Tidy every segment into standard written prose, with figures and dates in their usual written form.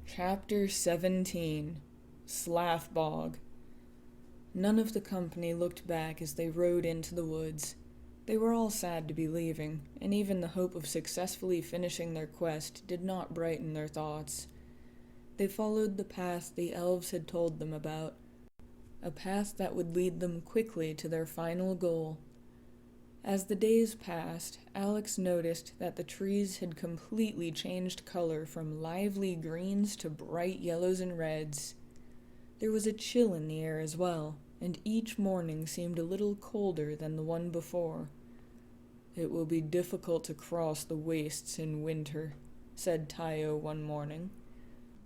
Chapter 17 Slathbog. None of the company looked back as they rode into the woods. They were all sad to be leaving, and even the hope of successfully finishing their quest did not brighten their thoughts. They followed the path the elves had told them about, a path that would lead them quickly to their final goal. As the days passed, Alex noticed that the trees had completely changed color from lively greens to bright yellows and reds. There was a chill in the air as well, and each morning seemed a little colder than the one before. "It will be difficult to cross the wastes in winter," said Tayo one morning.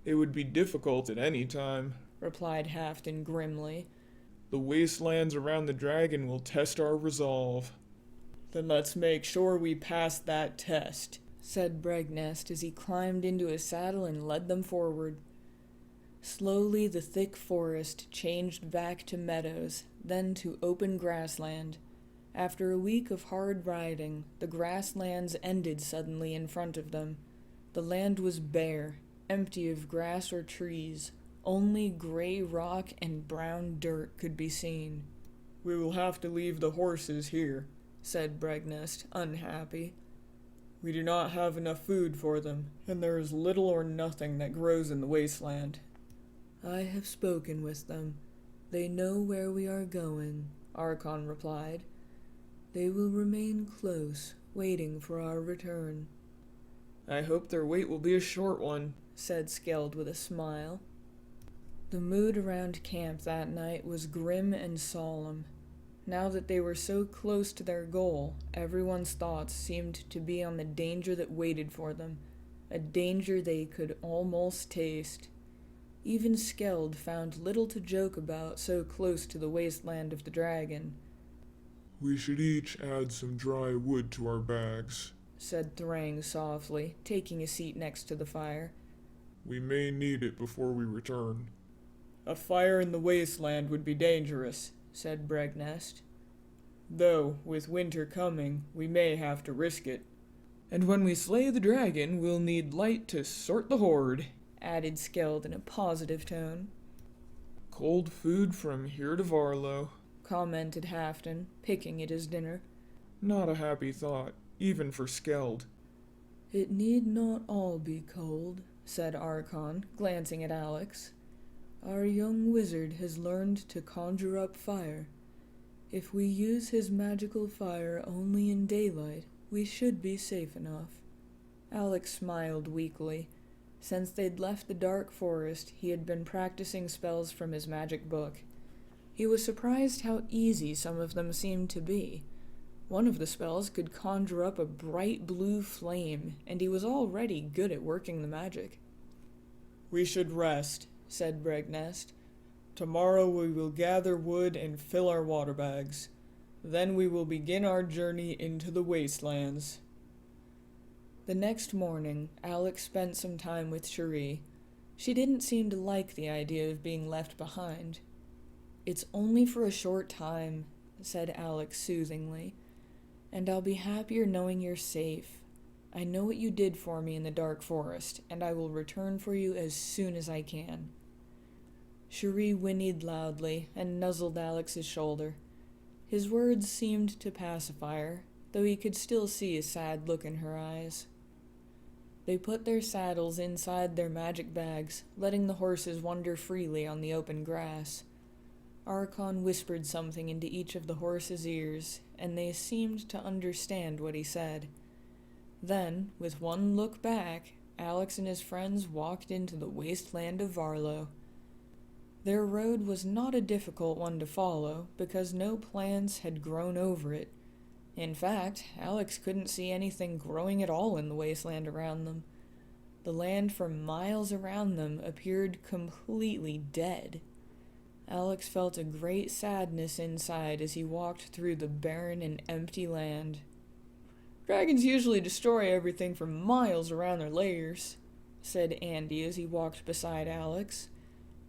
"It would be difficult at any time," replied Halfton grimly. "The wastelands around the dragon will test our resolve." "Then let's make sure we pass that test," said Bregnest as he climbed into his saddle and led them forward. Slowly the thick forest changed back to meadows, then to open grassland. After a week of hard riding, the grasslands ended suddenly in front of them. The land was bare, empty of grass or trees. Only gray rock and brown dirt could be seen. "We will have to leave the horses here," said Bregnest, unhappy. "We do not have enough food for them, and there is little or nothing that grows in the wasteland." "I have spoken with them. They know where we are going," Archon replied. "They will remain close, waiting for our return." "I hope their wait will be a short one," said Skeld with a smile. The mood around camp that night was grim and solemn. Now that they were so close to their goal, everyone's thoughts seemed to be on the danger that waited for them, a danger they could almost taste. Even Skeld found little to joke about so close to the wasteland of the dragon. "We should each add some dry wood to our bags," said Thrang softly, taking a seat next to the fire. "We may need it before we return." "A fire in the wasteland would be dangerous," said Bregnest. "Though, with winter coming, we may have to risk it." "And when we slay the dragon, we'll need light to sort the horde," added Skeld in a positive tone. "Cold food from here to Varlo," commented Halfton, picking at his dinner. "Not a happy thought, even for Skeld." "It need not all be cold," said Archon, glancing at Alex. "Our young wizard has learned to conjure up fire. If we use his magical fire only in daylight, we should be safe enough." Alex smiled weakly. Since they'd left the dark forest, he had been practicing spells from his magic book. He was surprised how easy some of them seemed to be. One of the spells could conjure up a bright blue flame, and he was already good at working the magic. "We should rest," said Bregnest. "Tomorrow we will gather wood and fill our water bags. Then we will begin our journey into the wastelands." The next morning, Alex spent some time with Cherie. She didn't seem to like the idea of being left behind. "It's only for a short time," said Alex soothingly, "and I'll be happier knowing you're safe. I know what you did for me in the dark forest, and I will return for you as soon as I can." Cherie whinnied loudly and nuzzled Alex's shoulder. His words seemed to pacify her, though he could still see a sad look in her eyes. They put their saddles inside their magic bags, letting the horses wander freely on the open grass. Archon whispered something into each of the horses' ears, and they seemed to understand what he said. Then, with one look back, Alex and his friends walked into the wasteland of Varlo. Their road was not a difficult one to follow, because no plants had grown over it. In fact, Alex couldn't see anything growing at all in the wasteland around them. The land for miles around them appeared completely dead. Alex felt a great sadness inside as he walked through the barren and empty land. "Dragons usually destroy everything for miles around their lairs," said Andy as he walked beside Alex.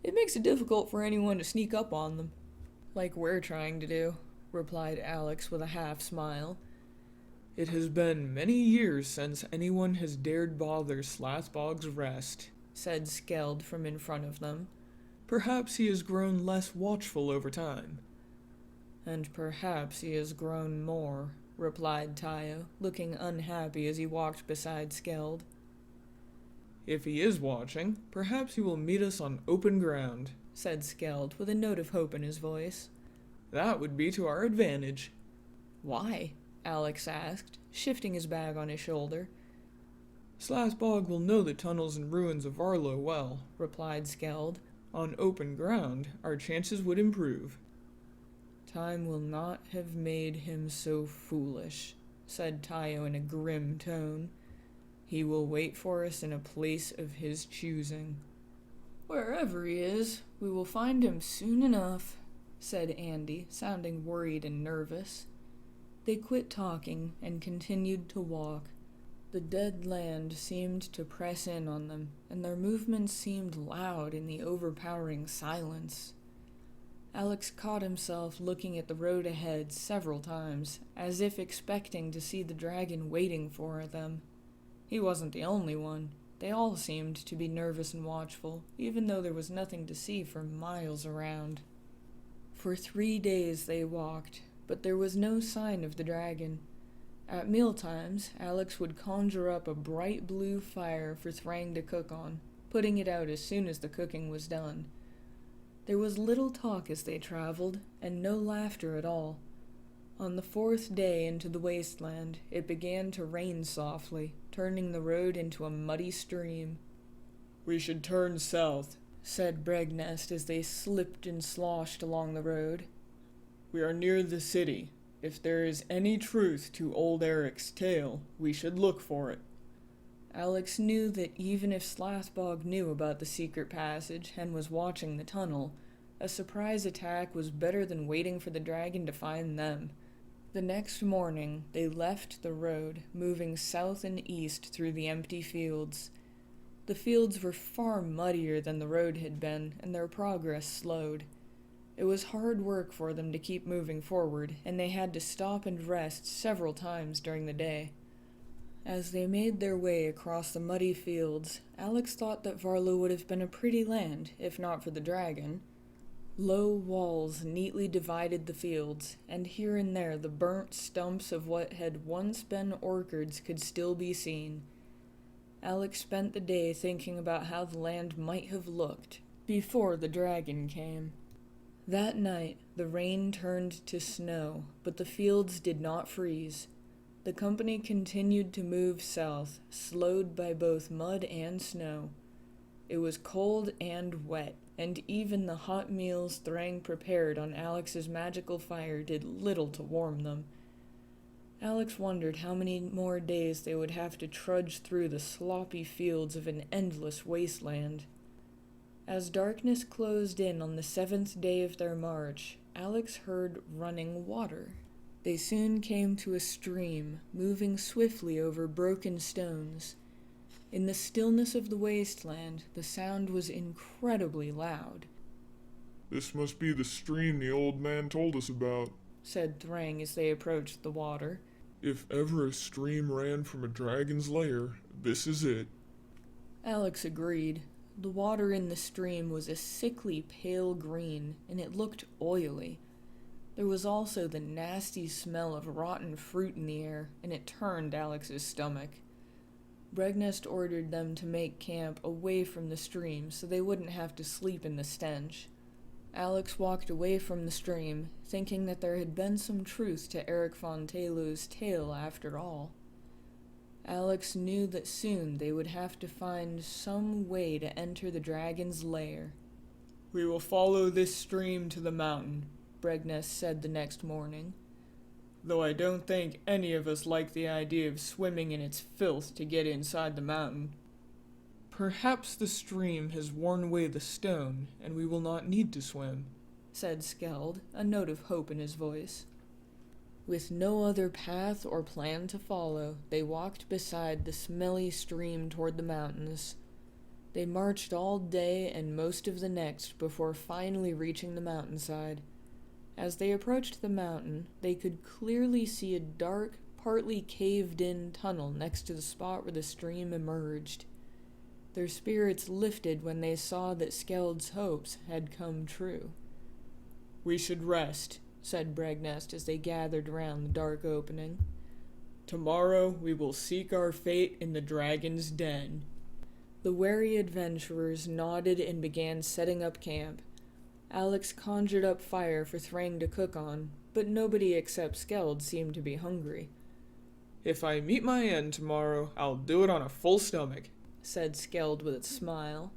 "It makes it difficult for anyone to sneak up on them." "Like we're trying to do," replied Alex with a half-smile. "It has been many years since anyone has dared bother Slathbog's rest," said Skeld from in front of them. Perhaps he has grown less watchful over time. And perhaps he has grown more, replied Tayo, looking unhappy as he walked beside Skeld. If he is watching, perhaps he will meet us on open ground, said Skeld with a note of hope in his voice. That would be to our advantage. Why? Alex asked, shifting his bag on his shoulder. Slathbog will know the tunnels and ruins of Arlo well, replied Skeld. On open ground, our chances would improve. Time will not have made him so foolish, said Tayo in a grim tone. He will wait for us in a place of his choosing. Wherever he is, we will find him soon enough, said Andy, sounding worried and nervous. They quit talking and continued to walk. The dead land seemed to press in on them, and their movements seemed loud in the overpowering silence. Alex caught himself looking at the road ahead several times, as if expecting to see the dragon waiting for them. He wasn't the only one. They all seemed to be nervous and watchful, even though there was nothing to see for miles around. For 3 days they walked, but there was no sign of the dragon. At mealtimes, Alex would conjure up a bright blue fire for Thrang to cook on, putting it out as soon as the cooking was done. There was little talk as they traveled, and no laughter at all. On the 4th day into the wasteland, it began to rain softly, turning the road into a muddy stream. We should turn south, said Bregnest as they slipped and sloshed along the road. We are near the city. If there is any truth to old Eric's tale, we should look for it. Alex knew that even if Slathbog knew about the secret passage and was watching the tunnel, a surprise attack was better than waiting for the dragon to find them. The next morning, they left the road, moving south and east through the empty fields. The fields were far muddier than the road had been, and their progress slowed. It was hard work for them to keep moving forward, and they had to stop and rest several times during the day. As they made their way across the muddy fields, Alex thought that Varlo would have been a pretty land, if not for the dragon. Low walls neatly divided the fields, and here and there the burnt stumps of what had once been orchards could still be seen. Alex spent the day thinking about how the land might have looked before the dragon came. That night, the rain turned to snow, but the fields did not freeze. The company continued to move south, slowed by both mud and snow. It was cold and wet, and even the hot meals Thrang prepared on Alex's magical fire did little to warm them. Alex wondered how many more days they would have to trudge through the sloppy fields of an endless wasteland. As darkness closed in on the 7th day of their march, Alex heard running water. They soon came to a stream, moving swiftly over broken stones. In the stillness of the wasteland, the sound was incredibly loud. This must be the stream the old man told us about, said Thrang as they approached the water. If ever a stream ran from a dragon's lair, this is it. Alex agreed. The water in the stream was a sickly pale green, and it looked oily. There was also the nasty smell of rotten fruit in the air, and it turned Alex's stomach. Bregnest ordered them to make camp away from the stream so they wouldn't have to sleep in the stench. Alex walked away from the stream, thinking that there had been some truth to Eric von Telu's tale after all. Alex knew that soon they would have to find some way to enter the dragon's lair. We will follow this stream to the mountain, Bregnest said the next morning. Though I don't think any of us like the idea of swimming in its filth to get inside the mountain. Perhaps the stream has worn away the stone, and we will not need to swim, said Skeld, a note of hope in his voice. With no other path or plan to follow, they walked beside the smelly stream toward the mountains. They marched all day and most of the next before finally reaching the mountainside. As they approached the mountain, they could clearly see a dark, partly caved-in tunnel next to the spot where the stream emerged. Their spirits lifted when they saw that Skeld's hopes had come true. "We should rest," said Bregnest as they gathered around the dark opening. "Tomorrow we will seek our fate in the dragon's den." The wary adventurers nodded and began setting up camp. Alex conjured up fire for Thrain to cook on, but nobody except Skeld seemed to be hungry. "If I meet my end tomorrow, I'll do it on a full stomach," said Skeld with a smile.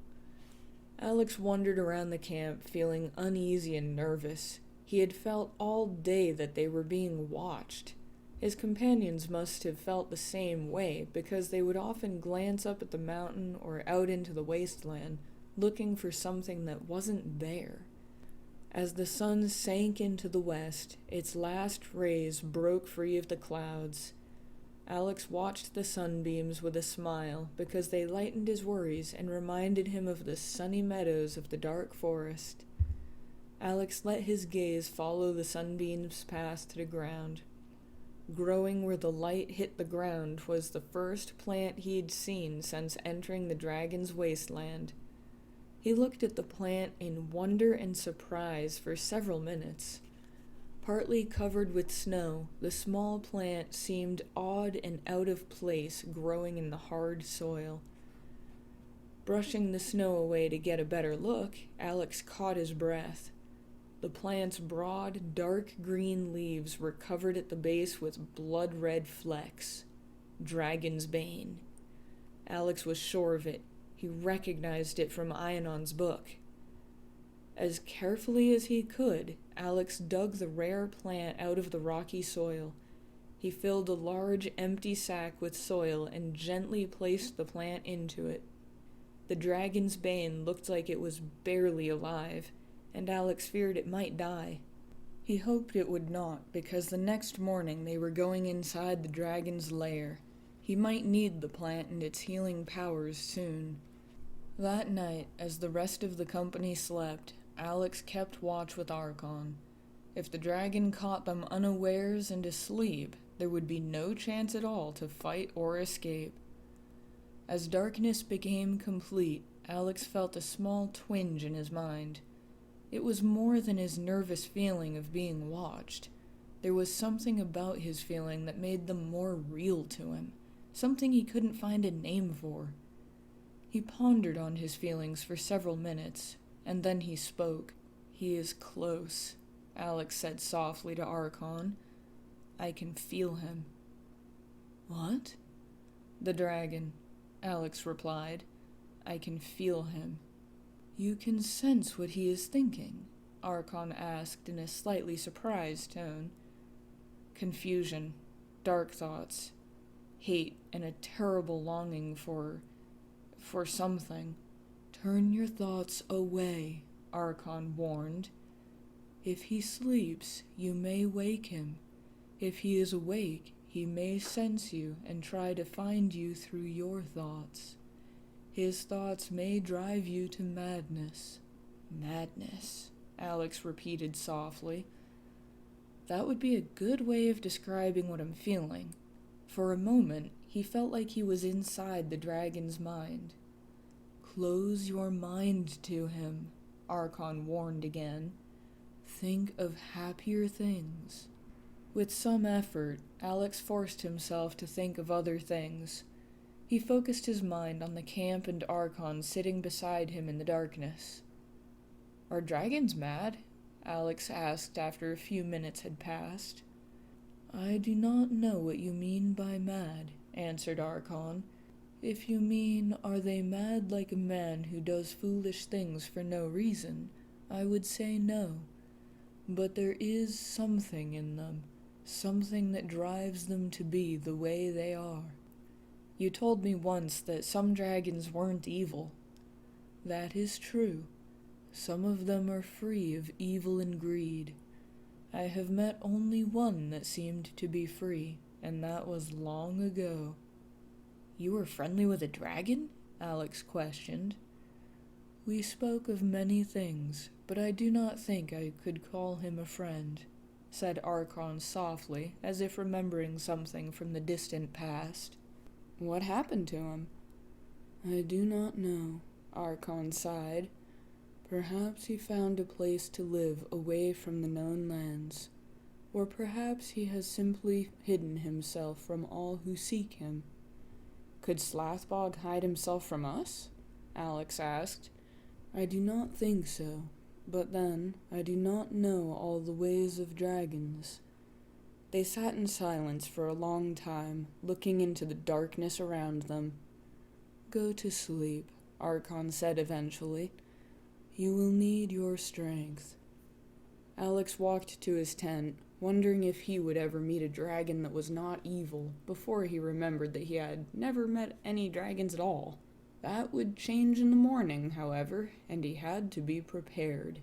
Alex wandered around the camp, feeling uneasy and nervous. He had felt all day that they were being watched. His companions must have felt the same way, because they would often glance up at the mountain or out into the wasteland, looking for something that wasn't there. As the sun sank into the west, its last rays broke free of the clouds. Alex watched the sunbeams with a smile, because they lightened his worries and reminded him of the sunny meadows of the dark forest. Alex let his gaze follow the sunbeams past to the ground. Growing where the light hit the ground was the first plant he'd seen since entering the dragon's wasteland. He looked at the plant in wonder and surprise for several minutes. Partly covered with snow, the small plant seemed odd and out of place, growing in the hard soil. Brushing the snow away to get a better look, Alex caught his breath. The plant's broad, dark green leaves were covered at the base with blood-red flecks. Dragon's bane. Alex was sure of it. He recognized it from Ionon's book. As carefully as he could, Alex dug the rare plant out of the rocky soil. He filled a large, empty sack with soil and gently placed the plant into it. The dragon's bane looked like it was barely alive, and Alex feared it might die. He hoped it would not, because the next morning they were going inside the dragon's lair. He might need the plant and its healing powers soon. That night, as the rest of the company slept, Alex kept watch with Archon. If the dragon caught them unawares and asleep, there would be no chance at all to fight or escape. As darkness became complete, Alex felt a small twinge in his mind. It was more than his nervous feeling of being watched. There was something about his feeling that made them more real to him, something he couldn't find a name for. He pondered on his feelings for several minutes, and then he spoke. "He is close," Alex said softly to Archon. "I can feel him." "What?" "The dragon," Alex replied. "I can feel him." "You can sense what he is thinking?" Archon asked in a slightly surprised tone. "Confusion, dark thoughts, hate, and a terrible longing for something." "Turn your thoughts away," Archon warned. "If he sleeps, you may wake him. If he is awake, he may sense you and try to find you through your thoughts. His thoughts may drive you to madness." "Madness," Alex repeated softly. "That would be a good way of describing what I'm feeling." For a moment, he felt like he was inside the dragon's mind. "Close your mind to him," Archon warned again. "Think of happier things." With some effort, Alex forced himself to think of other things. He focused his mind on the camp and Archon sitting beside him in the darkness. "Are dragons mad?" Alex asked after a few minutes had passed. "I do not know what you mean by mad," answered Archon. "If you mean, are they mad like a man who does foolish things for no reason, I would say no. But there is something in them, something that drives them to be the way they are." "You told me once that some dragons weren't evil." "That is true. Some of them are free of evil and greed. I have met only one that seemed to be free, and that was long ago." "You were friendly with a dragon?" Alex questioned. "We spoke of many things, but I do not think I could call him a friend," said Archon softly, as if remembering something from the distant past. "What happened to him?" I do not know, Archon sighed. Perhaps he found a place to live away from the known lands. Or perhaps he has simply hidden himself from all who seek him. Could Slathbog hide himself from us? Alex asked. I do not think so, but then I do not know all the ways of dragons. They sat in silence for a long time, looking into the darkness around them. Go to sleep, Archon said eventually. You will need your strength. Alex walked to his tent, wondering if he would ever meet a dragon that was not evil, before he remembered that he had never met any dragons at all. That would change in the morning, however, and he had to be prepared.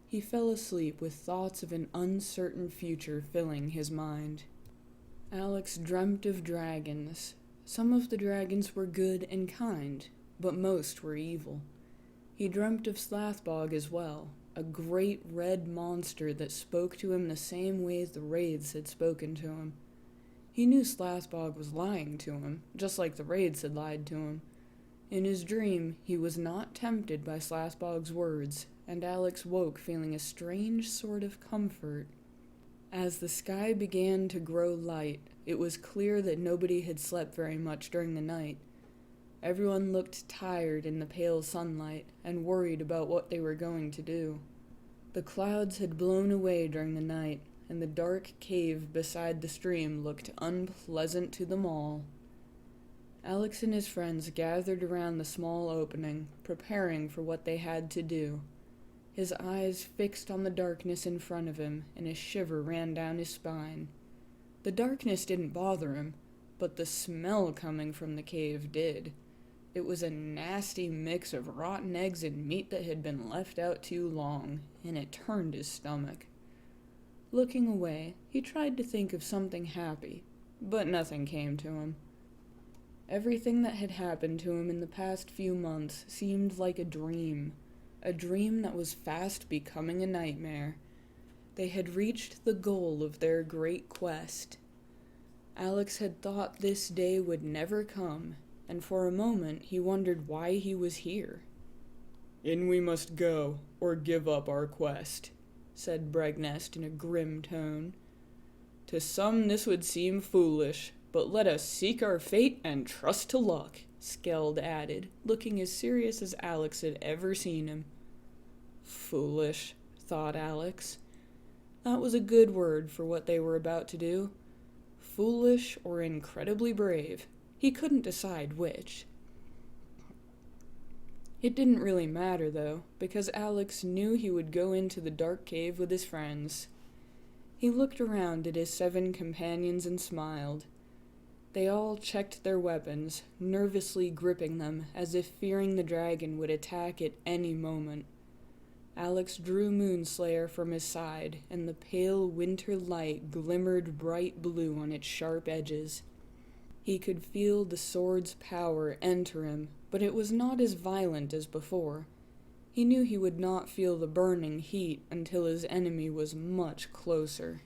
He fell asleep with thoughts of an uncertain future filling his mind. Alex dreamt of dragons. Some of the dragons were good and kind, but most were evil. He dreamt of Slathbog as well, a great red monster that spoke to him the same way the wraiths had spoken to him. He knew Slathbog was lying to him, just like the wraiths had lied to him. In his dream, he was not tempted by Slathbog's words, and Alex woke feeling a strange sort of comfort. As the sky began to grow light, it was clear that nobody had slept very much during the night. Everyone looked tired in the pale sunlight and worried about what they were going to do. The clouds had blown away during the night, and the dark cave beside the stream looked unpleasant to them all. Alex and his friends gathered around the small opening, preparing for what they had to do. His eyes fixed on the darkness in front of him, and a shiver ran down his spine. The darkness didn't bother him, but the smell coming from the cave did. It was a nasty mix of rotten eggs and meat that had been left out too long, and it turned his stomach. Looking away, he tried to think of something happy, but nothing came to him. Everything that had happened to him in the past few months seemed like a dream that was fast becoming a nightmare. They had reached the goal of their great quest. Alex had thought this day would never come, and for a moment he wondered why he was here. In we must go, or give up our quest, said Bregnest in a grim tone. To some this would seem foolish, but let us seek our fate and trust to luck, Skeld added, looking as serious as Alex had ever seen him. Foolish, thought Alex. That was a good word for what they were about to do. Foolish or incredibly brave. He couldn't decide which. It didn't really matter, though, because Alex knew he would go into the dark cave with his friends. He looked around at his 7 companions and smiled. They all checked their weapons, nervously gripping them as if fearing the dragon would attack at any moment. Alex drew Moonslayer from his side, and the pale winter light glimmered bright blue on its sharp edges. He could feel the sword's power enter him, but it was not as violent as before. He knew he would not feel the burning heat until his enemy was much closer.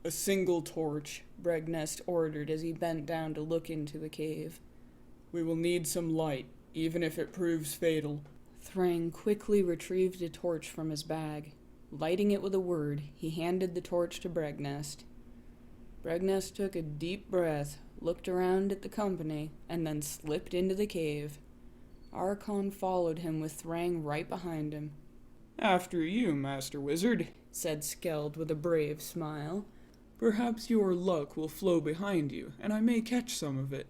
A single torch, Bregnest ordered as he bent down to look into the cave. We will need some light, even if it proves fatal. Thrang quickly retrieved a torch from his bag. Lighting it with a word, he handed the torch to Bregnest. Bregnest took a deep breath, looked around at the company, and then slipped into the cave. Archon followed him with Thrang right behind him. After you, Master Wizard, said Skeld with a brave smile. Perhaps your luck will flow behind you, and I may catch some of it.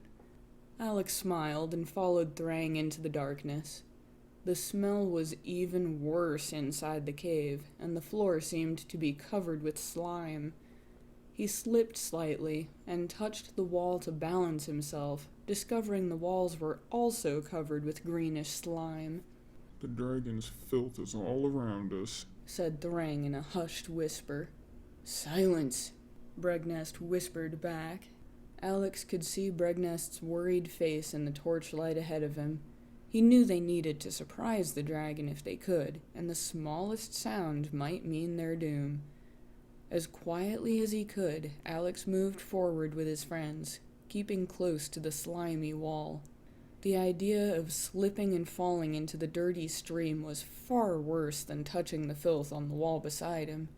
Alex smiled and followed Thrang into the darkness. The smell was even worse inside the cave, and the floor seemed to be covered with slime. He slipped slightly and touched the wall to balance himself, discovering the walls were also covered with greenish slime. The dragon's filth is all around us, said Thrang in a hushed whisper. Silence, Bregnest whispered back. Alex could see Bregnest's worried face in the torchlight ahead of him. He knew they needed to surprise the dragon if they could, and the smallest sound might mean their doom. As quietly as he could, Alex moved forward with his friends, keeping close to the slimy wall. The idea of slipping and falling into the dirty stream was far worse than touching the filth on the wall beside him.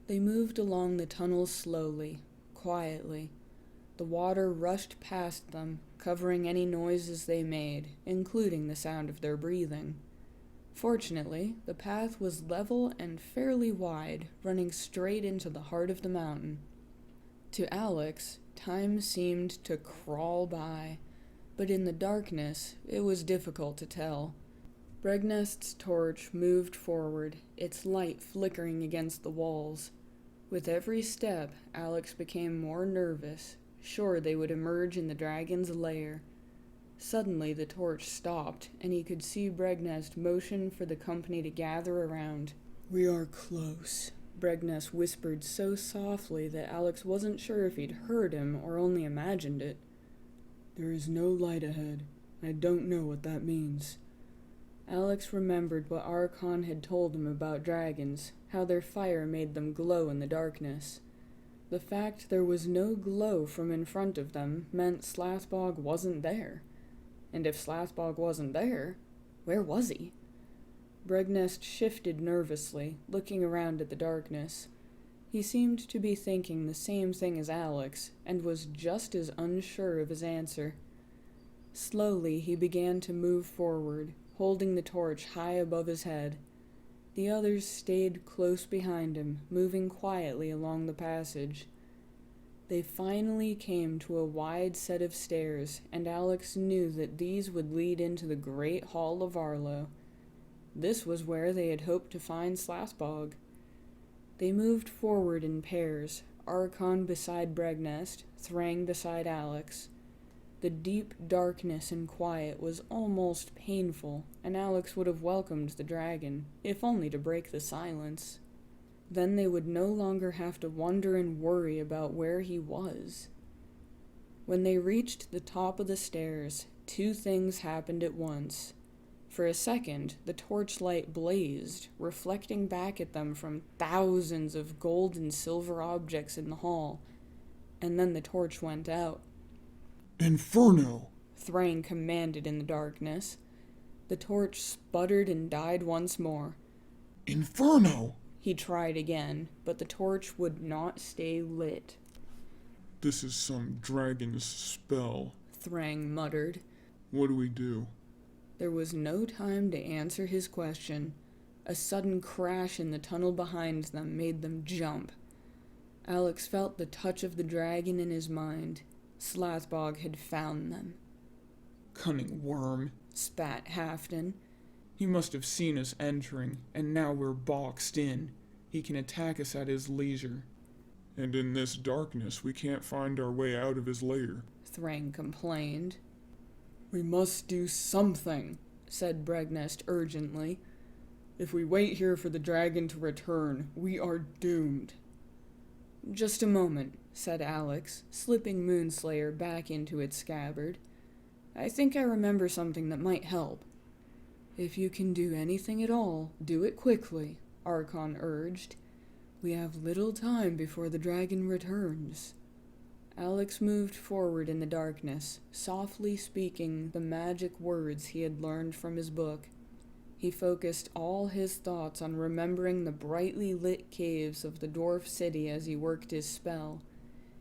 They moved along the tunnel slowly, quietly. The water rushed past them, covering any noises they made, including the sound of their breathing. Fortunately, the path was level and fairly wide, running straight into the heart of the mountain. To Alex, time seemed to crawl by, but in the darkness, it was difficult to tell. Bregnest's torch moved forward, its light flickering against the walls. With every step, Alex became more nervous, sure they would emerge in the dragon's lair. Suddenly the torch stopped, and he could see Bregnest motion for the company to gather around. "We are close," Bregnest whispered so softly that Alex wasn't sure if he'd heard him or only imagined it. "There is no light ahead. I don't know what that means." Alex remembered what Archon had told him about dragons, how their fire made them glow in the darkness. The fact there was no glow from in front of them meant Slathbog wasn't there. And if Slathbog wasn't there, where was he? Bregnest shifted nervously, looking around at the darkness. He seemed to be thinking the same thing as Alex, and was just as unsure of his answer. Slowly he began to move forward, holding the torch high above his head. The others stayed close behind him, moving quietly along the passage. They finally came to a wide set of stairs, and Alex knew that these would lead into the great hall of Arlo. This was where they had hoped to find Slathbog. They moved forward in pairs, Archon beside Bregnest, Thrang beside Alex. The deep darkness and quiet was almost painful, and Alex would have welcomed the dragon, if only to break the silence. Then they would no longer have to wonder and worry about where he was. When they reached the top of the stairs, two things happened at once. For a second, the torchlight blazed, reflecting back at them from thousands of gold and silver objects in the hall, and then the torch went out. "Inferno!" Thrang commanded in the darkness. The torch sputtered and died once more. "Inferno!" He tried again, but the torch would not stay lit. "This is some dragon's spell." Thrang muttered. "What do we do?" There was no time to answer his question. A sudden crash in the tunnel behind them made them jump. Alex felt the touch of the dragon in his mind. Slathbog had found them. Cunning worm, Spat Halfton. He must have seen us entering, and now we're boxed in. He can attack us at his leisure. "And in this darkness, we can't find our way out of his lair." Thrang complained. "We must do something," Said Bregnest urgently. "If we wait here for the dragon to return, we are doomed." Just a moment, said Alex, slipping Moonslayer back into its scabbard. I think I remember something that might help. If you can do anything at all, do it quickly, Archon urged. We have little time before the dragon returns. Alex moved forward in the darkness, softly speaking the magic words he had learned from his book. He focused all his thoughts on remembering the brightly lit caves of the dwarf city as he worked his spell.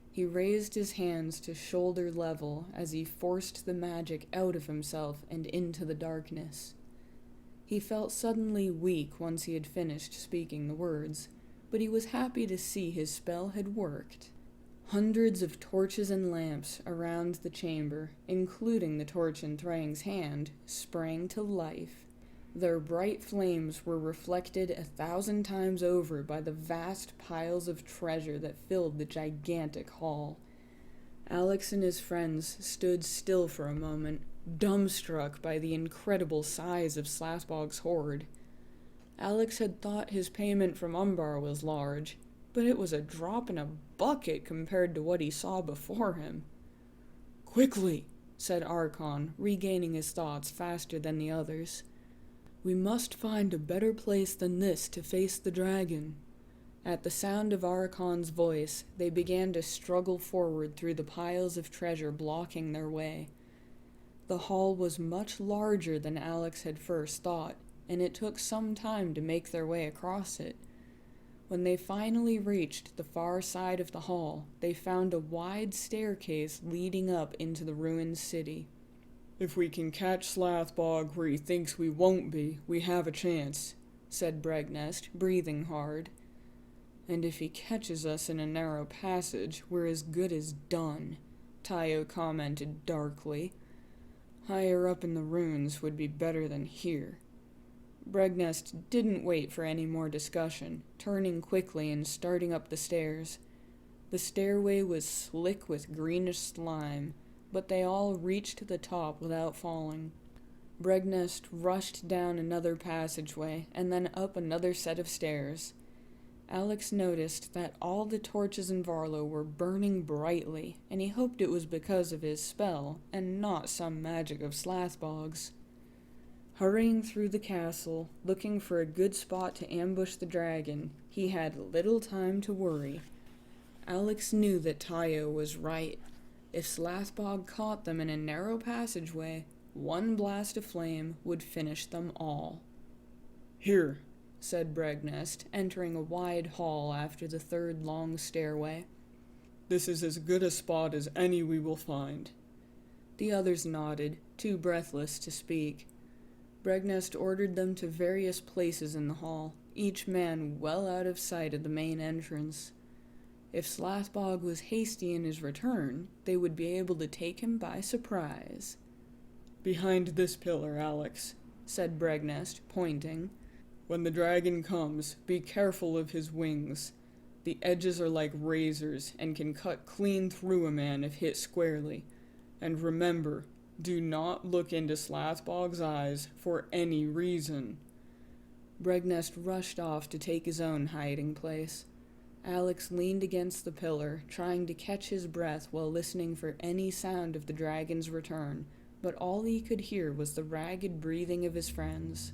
He raised his hands to shoulder level as he forced the magic out of himself and into the darkness. He felt suddenly weak once he had finished speaking the words, but he was happy to see his spell had worked. Hundreds of torches and lamps around the chamber, including the torch in Thrang's hand, sprang to life. Their bright flames were reflected 1,000 times over by the vast piles of treasure that filled the gigantic hall. Alex and his friends stood still for a moment, dumbstruck by the incredible size of Slathbog's hoard. Alex had thought his payment from Umbar was large, but it was a drop in a bucket compared to what he saw before him. Quickly, said Archon, regaining his thoughts faster than the others. We must find a better place than this to face the dragon. At the sound of Archon's voice, they began to struggle forward through the piles of treasure blocking their way. The hall was much larger than Alex had first thought, and it took some time to make their way across it. When they finally reached the far side of the hall, they found a wide staircase leading up into the ruined city. If we can catch Slathbog where he thinks we won't be, we have a chance, said Bregnest, breathing hard. And if he catches us in a narrow passage, we're as good as done, Tayo commented darkly. Higher up in the ruins would be better than here. Bregnest didn't wait for any more discussion, turning quickly and starting up the stairs. The stairway was slick with greenish slime, but they all reached the top without falling. Bregnest rushed down another passageway and then up another set of stairs. Alex noticed that all the torches in Varlo were burning brightly, and he hoped it was because of his spell and not some magic of Slathbog's. Hurrying through the castle, looking for a good spot to ambush the dragon, he had little time to worry. Alex knew that Tayo was right. If Slathbog caught them in a narrow passageway, one blast of flame would finish them all. Here, said Bregnest, entering a wide hall after the third long stairway. This is as good a spot as any we will find. The others nodded, too breathless to speak. Bregnest ordered them to various places in the hall, each man well out of sight of the main entrance. If Slathbog was hasty in his return, they would be able to take him by surprise. Behind this pillar, Alex, said Bregnest, pointing. When the dragon comes, be careful of his wings. The edges are like razors and can cut clean through a man if hit squarely. And remember, do not look into Slathbog's eyes for any reason. Bregnest rushed off to take his own hiding place. Alex leaned against the pillar, trying to catch his breath while listening for any sound of the dragon's return, but all he could hear was the ragged breathing of his friends.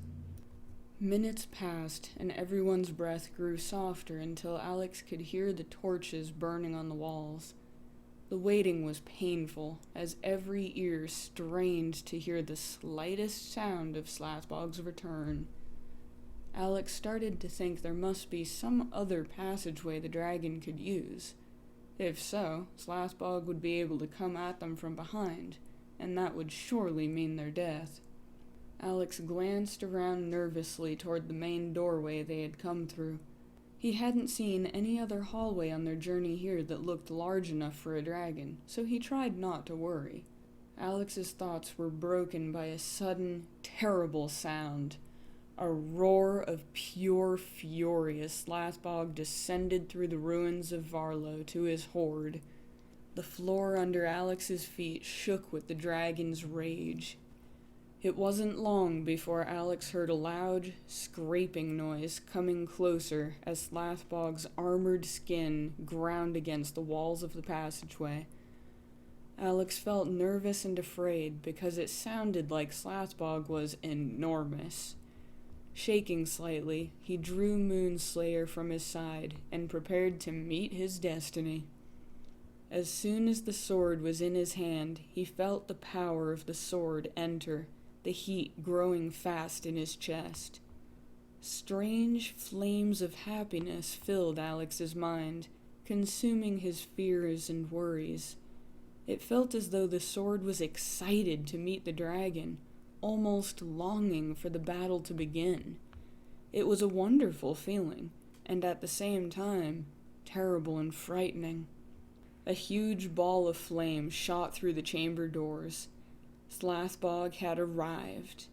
Minutes passed, and everyone's breath grew softer until Alex could hear the torches burning on the walls. The waiting was painful, as every ear strained to hear the slightest sound of Slathbog's return. Alex started to think there must be some other passageway the dragon could use. If so, Slathbog would be able to come at them from behind, and that would surely mean their death. Alex glanced around nervously toward the main doorway they had come through. He hadn't seen any other hallway on their journey here that looked large enough for a dragon, so he tried not to worry. Alex's thoughts were broken by a sudden, terrible sound. A roar of pure fury as Slathbog descended through the ruins of Varlo to his horde. The floor under Alex's feet shook with the dragon's rage. It wasn't long before Alex heard a loud, scraping noise coming closer as Slathbog's armored skin ground against the walls of the passageway. Alex felt nervous and afraid because it sounded like Slathbog was enormous. Shaking slightly, he drew Moonslayer from his side and prepared to meet his destiny. As soon as the sword was in his hand, he felt the power of the sword enter, the heat growing fast in his chest. Strange flames of happiness filled Alex's mind, consuming his fears and worries. It felt as though the sword was excited to meet the dragon, almost longing for the battle to begin. It was a wonderful feeling, and at the same time, terrible and frightening. A huge ball of flame shot through the chamber doors. Slathbog had arrived.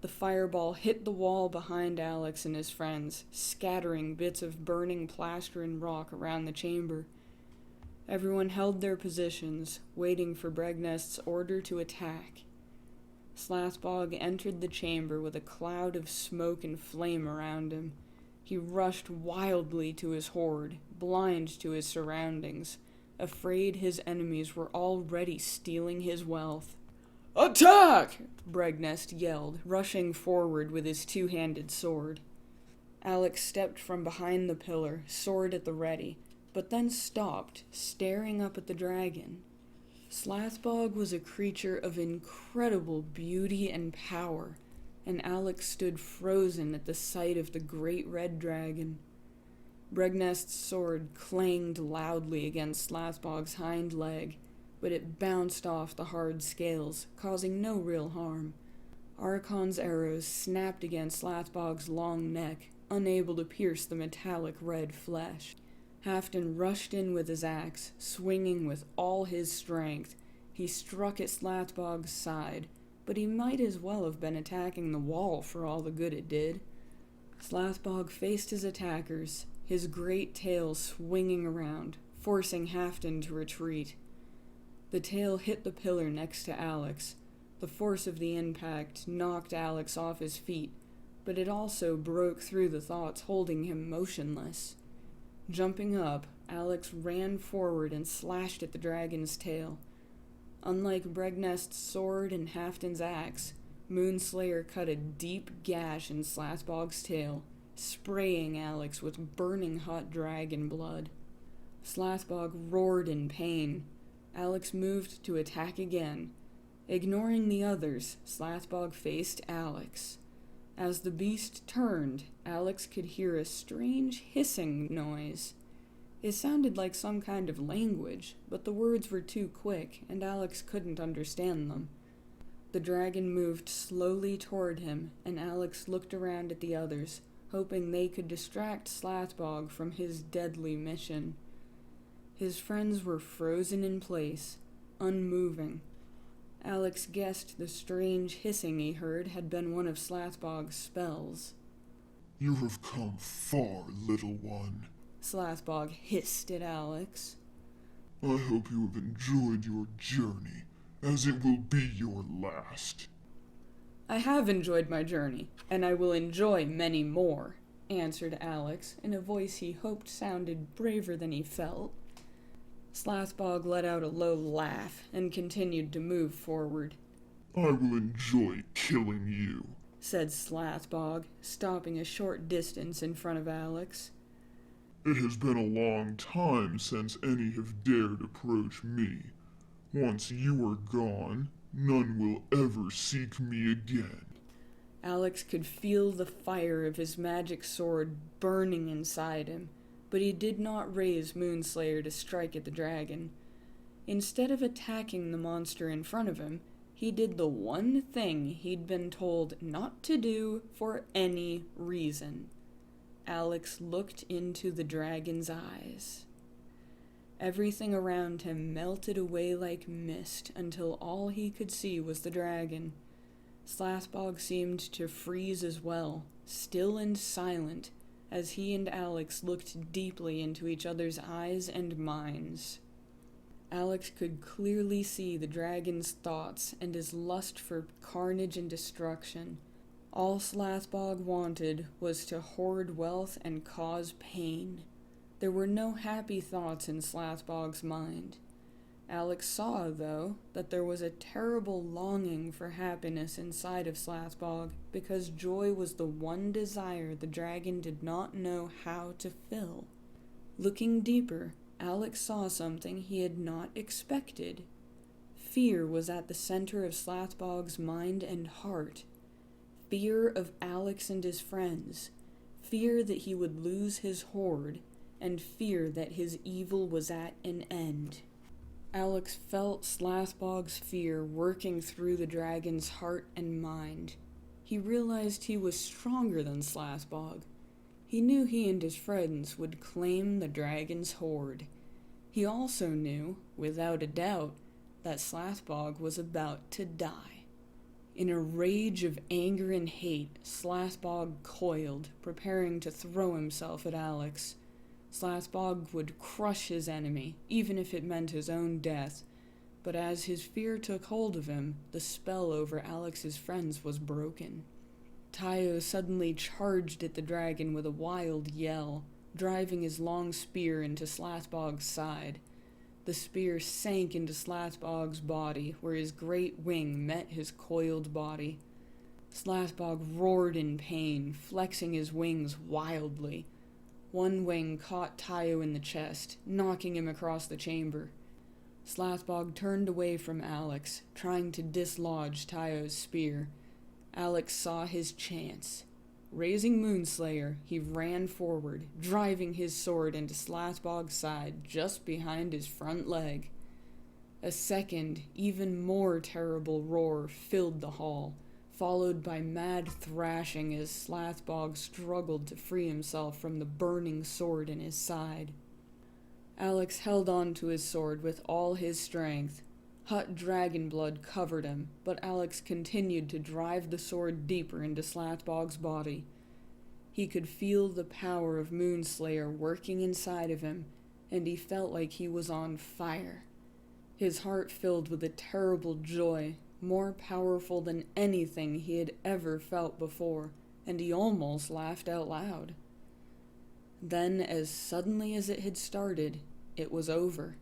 The fireball hit the wall behind Alex and his friends, scattering bits of burning plaster and rock around the chamber. Everyone held their positions, waiting for Bregnest's order to attack. Slathbog entered the chamber with a cloud of smoke and flame around him. He rushed wildly to his horde, blind to his surroundings, afraid his enemies were already stealing his wealth. Attack! Bregnest yelled, rushing forward with his two-handed sword. Alex stepped from behind the pillar, sword at the ready, but then stopped, staring up at the dragon. Slathbog was a creature of incredible beauty and power, and Alex stood frozen at the sight of the great red dragon. Bregnest's sword clanged loudly against Slathbog's hind leg, but it bounced off the hard scales, causing no real harm. Archon's arrows snapped against Slathbog's long neck, unable to pierce the metallic red flesh. Halfton rushed in with his axe, swinging with all his strength. He struck at Slathbog's side, but he might as well have been attacking the wall for all the good it did. Slathbog faced his attackers, his great tail swinging around, forcing Halfton to retreat. The tail hit the pillar next to Alex. The force of the impact knocked Alex off his feet, but it also broke through the thoughts holding him motionless. Jumping up, Alex ran forward and slashed at the dragon's tail. Unlike Bregnest's sword and Halfton's axe, Moonslayer cut a deep gash in Slathbog's tail, spraying Alex with burning hot dragon blood. Slathbog roared in pain. Alex moved to attack again. Ignoring the others, Slathbog faced Alex. As the beast turned, Alex could hear a strange hissing noise. It sounded like some kind of language, but the words were too quick, and Alex couldn't understand them. The dragon moved slowly toward him, and Alex looked around at the others, hoping they could distract Slathbog from his deadly mission. His friends were frozen in place, unmoving. Alex guessed the strange hissing he heard had been one of Slathbog's spells. You have come far, little one. Slathbog hissed at Alex. I hope you have enjoyed your journey, as it will be your last. I have enjoyed my journey, and I will enjoy many more, answered Alex in a voice he hoped sounded braver than he felt. Slathbog let out a low laugh and continued to move forward. I will enjoy killing you, said Slathbog, stopping a short distance in front of Alex. It has been a long time since any have dared approach me. Once you are gone, none will ever seek me again. Alex could feel the fire of his magic sword burning inside him, but he did not raise Moonslayer to strike at the dragon. Instead of attacking the monster in front of him, he did the one thing he'd been told not to do for any reason. Alex looked into the dragon's eyes. Everything around him melted away like mist until all he could see was the dragon. Slathbog seemed to freeze as well, still and silent, as he and Alex looked deeply into each other's eyes and minds. Alex could clearly see the dragon's thoughts and his lust for carnage and destruction. All Slathbog wanted was to hoard wealth and cause pain. There were no happy thoughts in Slathbog's mind. Alex saw, though, that there was a terrible longing for happiness inside of Slathbog, because joy was the one desire the dragon did not know how to fill. Looking deeper, Alex saw something he had not expected. Fear was at the center of Slathbog's mind and heart. Fear of Alex and his friends. Fear that he would lose his hoard, and fear that his evil was at an end. Alex felt Slathbog's fear working through the dragon's heart and mind. He realized he was stronger than Slathbog. He knew he and his friends would claim the dragon's hoard. He also knew, without a doubt, that Slathbog was about to die. In a rage of anger and hate, Slathbog coiled, preparing to throw himself at Alex. Slathbog would crush his enemy, even if it meant his own death. But as his fear took hold of him, the spell over Alex's friends was broken. Tayo suddenly charged at the dragon with a wild yell, driving his long spear into Slathbog's side. The spear sank into Slathbog's body, where his great wing met his coiled body. Slathbog roared in pain, flexing his wings wildly. One wing caught Tayo in the chest, knocking him across the chamber. Slathbog turned away from Alex, trying to dislodge Tayo's spear. Alex saw his chance. Raising Moonslayer, he ran forward, driving his sword into Slathbog's side just behind his front leg. A second, even more terrible roar filled the hall, followed by mad thrashing as Slathbog struggled to free himself from the burning sword in his side. Alex held on to his sword with all his strength. Hot dragon blood covered him, but Alex continued to drive the sword deeper into Slathbog's body. He could feel the power of Moonslayer working inside of him, and he felt like he was on fire. His heart filled with a terrible joy, more powerful than anything he had ever felt before, and he almost laughed out loud. Then, as suddenly as it had started, it was over.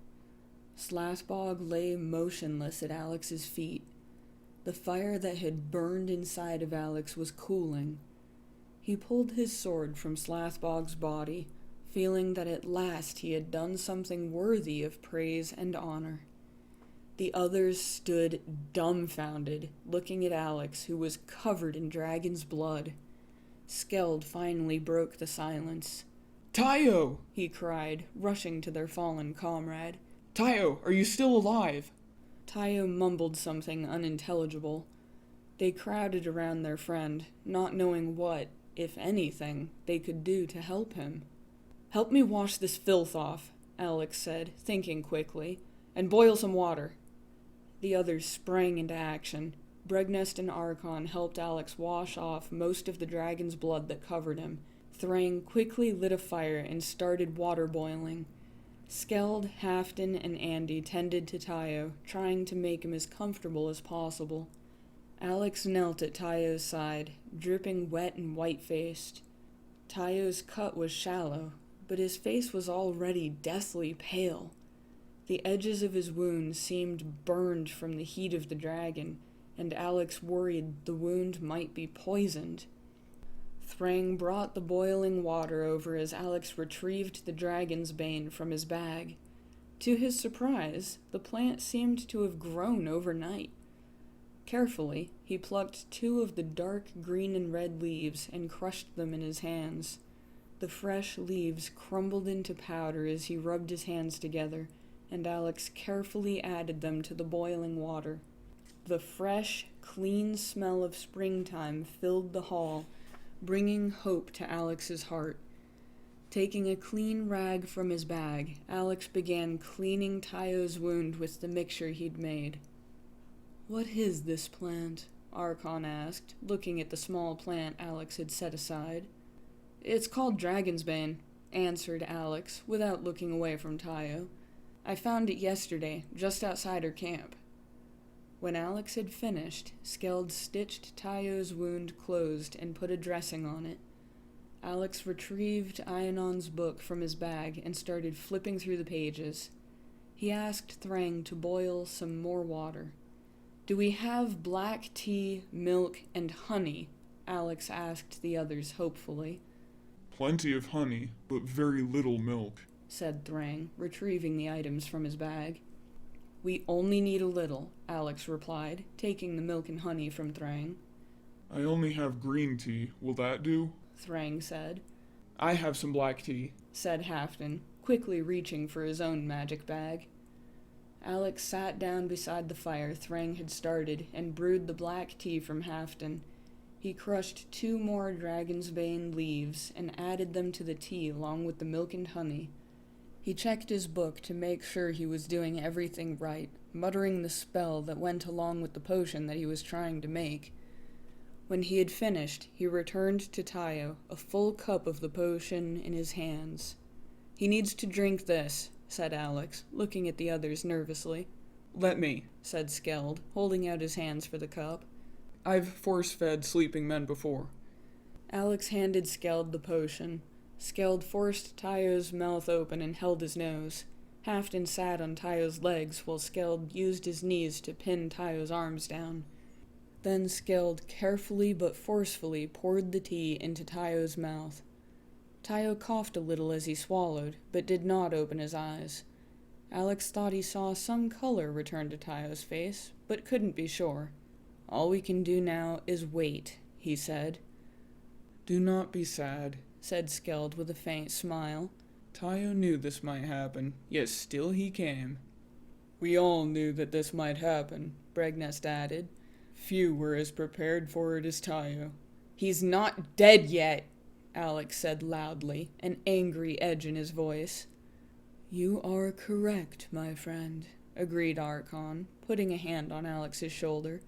Slathbog lay motionless at Alex's feet. The fire that had burned inside of Alex was cooling. He pulled his sword from Slathbog's body, feeling that at last he had done something worthy of praise and honor. The others stood dumbfounded, looking at Alex, who was covered in dragon's blood. Skeld finally broke the silence. Tayo! He cried, rushing to their fallen comrade. Tayo, are you still alive? Tayo mumbled something unintelligible. They crowded around their friend, not knowing what, if anything, they could do to help him. "Help me wash this filth off," Alex said, thinking quickly, "and boil some water." The others sprang into action. Bregnest and Archon helped Alex wash off most of the dragon's blood that covered him. Thrain quickly lit a fire and started water boiling. Skeld, Halfdan, and Andy tended to Tayo, trying to make him as comfortable as possible. Alex knelt at Tayo's side, dripping wet and white-faced. Tayo's cut was shallow, but his face was already deathly pale. The edges of his wound seemed burned from the heat of the dragon, and Alex worried the wound might be poisoned. Thrang brought the boiling water over as Alex retrieved the dragon's bane from his bag. To his surprise, the plant seemed to have grown overnight. Carefully, he plucked 2 of the dark green and red leaves and crushed them in his hands. The fresh leaves crumbled into powder as he rubbed his hands together, and Alex carefully added them to the boiling water. The fresh, clean smell of springtime filled the hall, bringing hope to Alex's heart. Taking a clean rag from his bag, Alex began cleaning Tayo's wound with the mixture he'd made. "What is this plant?" Archon asked, looking at the small plant Alex had set aside. "It's called Dragon's Bane," answered Alex, without looking away from Tayo. "I found it yesterday, just outside her camp." When Alex had finished, Skeld stitched Tayo's wound closed and put a dressing on it. Alex retrieved Ionon's book from his bag and started flipping through the pages. He asked Thrang to boil some more water. "Do we have black tea, milk, and honey?" Alex asked the others hopefully. Plenty of honey, but very little milk, said Thrang, retrieving the items from his bag. "We only need a little," Alex replied, taking the milk and honey from Thrang. I only have green tea. Will that do? Thrang said. I have some black tea, said Halfdan, quickly reaching for his own magic bag. Alex sat down beside the fire Thrang had started and brewed the black tea from Halfdan. He crushed 2 more Dragon's Bane leaves and added them to the tea along with the milk and honey. He checked his book to make sure he was doing everything right, muttering the spell that went along with the potion that he was trying to make. When he had finished, he returned to Tayo, a full cup of the potion in his hands. "He needs to drink this," said Alex, looking at the others nervously. "Let me," said Skeld, holding out his hands for the cup. "I've force-fed sleeping men before." Alex handed Skeld the potion. Skeld forced Tayo's mouth open and held his nose. Halfdan sat on Tayo's legs while Skeld used his knees to pin Tayo's arms down. Then Skeld carefully but forcefully poured the tea into Tayo's mouth. Tayo coughed a little as he swallowed, but did not open his eyes. Alex thought he saw some color return to Tayo's face, but couldn't be sure. All we can do now is wait, he said. Do not be sad, said Skeld with a faint smile. Tayo knew this might happen, yet still he came. We all knew that this might happen, Bregnest added. Few were as prepared for it as Tayo. He's not dead yet, Alex said loudly, an angry edge in his voice. You are correct, my friend, agreed Archon, putting a hand on Alex's shoulder.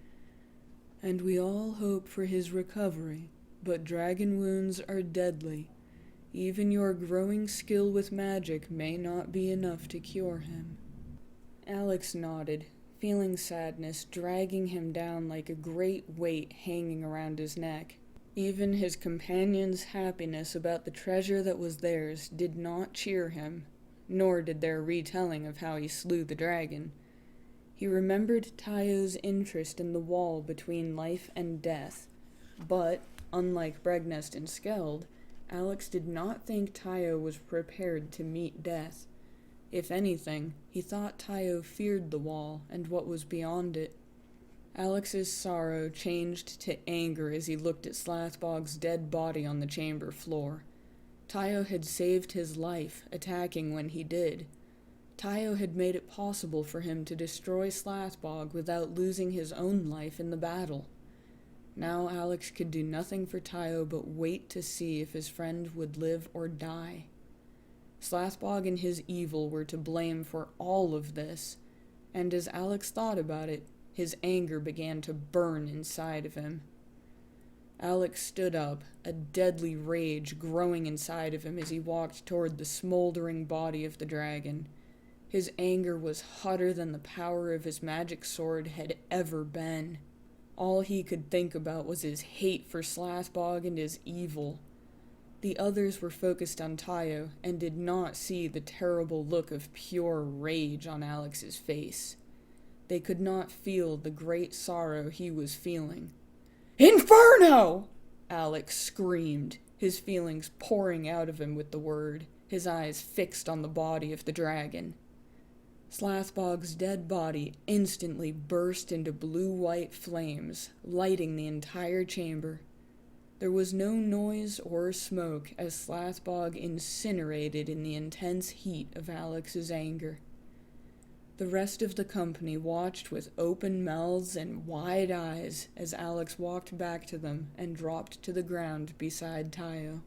And we all hope for his recovery, but dragon wounds are deadly. Even your growing skill with magic may not be enough to cure him. Alex nodded, feeling sadness dragging him down like a great weight hanging around his neck. Even his companion's happiness about the treasure that was theirs did not cheer him, nor did their retelling of how he slew the dragon. He remembered Tayo's interest in the wall between life and death, but, unlike Bregnest and Skeld, Alex did not think Tayo was prepared to meet death. If anything, he thought Tayo feared the wall and what was beyond it. Alex's sorrow changed to anger as he looked at Slathbog's dead body on the chamber floor. Tayo had saved his life, attacking when he did. Tayo had made it possible for him to destroy Slathbog without losing his own life in the battle. Now Alex could do nothing for Tayo but wait to see if his friend would live or die. Slathbog and his evil were to blame for all of this, and as Alex thought about it, his anger began to burn inside of him. Alex stood up, a deadly rage growing inside of him as he walked toward the smoldering body of the dragon. His anger was hotter than the power of his magic sword had ever been. All he could think about was his hate for Slathbog and his evil. The others were focused on Tayo and did not see the terrible look of pure rage on Alex's face. They could not feel the great sorrow he was feeling. "Inferno!" Alex screamed, his feelings pouring out of him with the word, his eyes fixed on the body of the dragon. Slathbog's dead body instantly burst into blue-white flames, lighting the entire chamber. There was no noise or smoke as Slathbog incinerated in the intense heat of Alex's anger. The rest of the company watched with open mouths and wide eyes as Alex walked back to them and dropped to the ground beside Tayo.